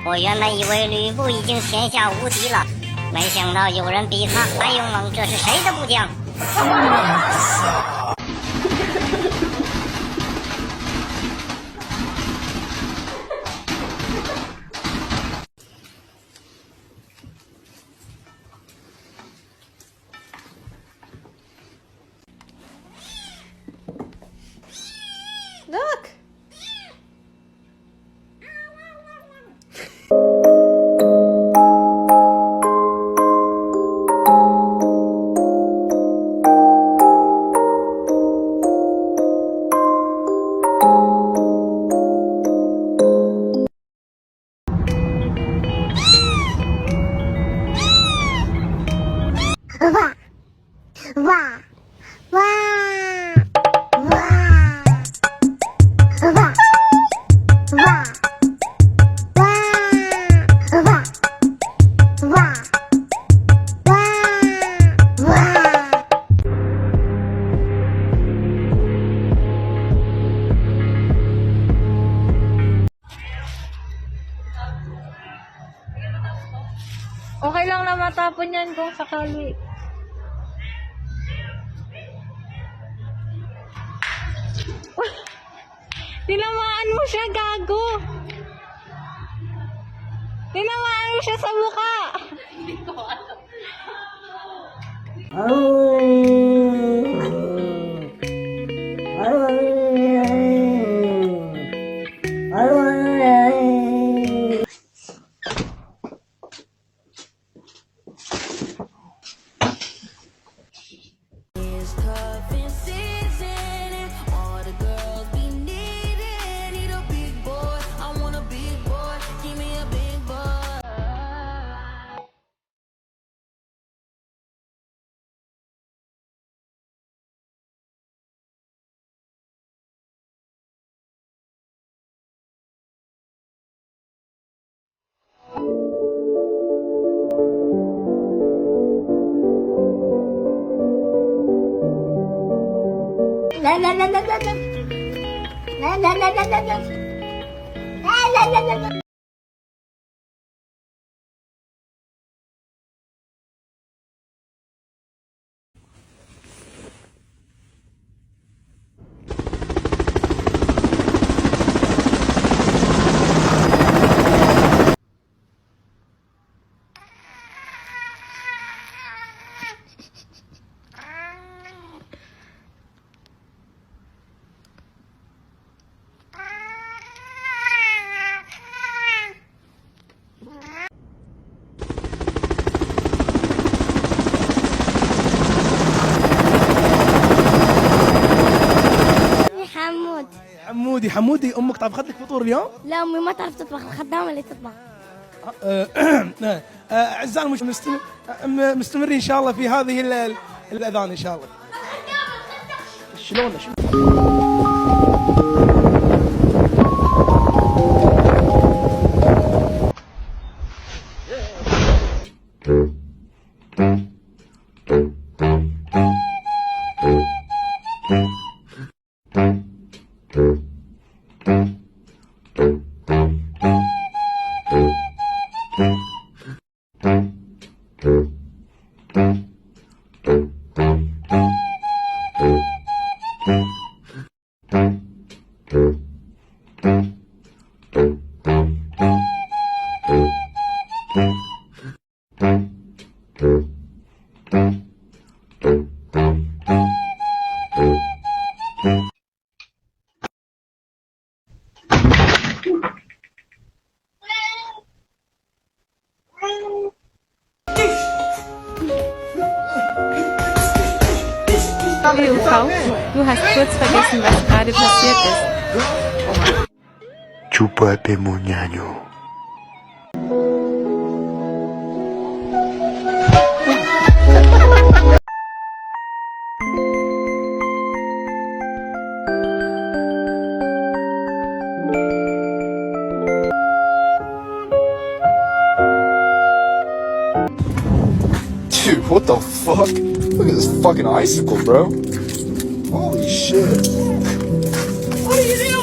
我原本以为吕布已经天下无敌了，没想到有人比他还勇猛，这是谁的部将？Look! Okay lang na matapon yan kung sakali. Tinamaan mo siya, gago! Tinamaan mo siya sa mukha! Hindi ko alam. La la la la la la. La la la la la la. La la la la la. حمودي حمودي امك طبخت لك فطور اليوم؟ لا امي ما تعرف تطبخ، الخدامه اللي تطبخ. اعزائي مستمرين ان شاء الله في هذه الاذان ان شاء الله. شلون Frau, du hast kurz vergessen, was gerade passiert ist. Chúpate, moñaño. Dude, what the fuck? Look at this fucking icicle, bro. Holy shit. What are you doing?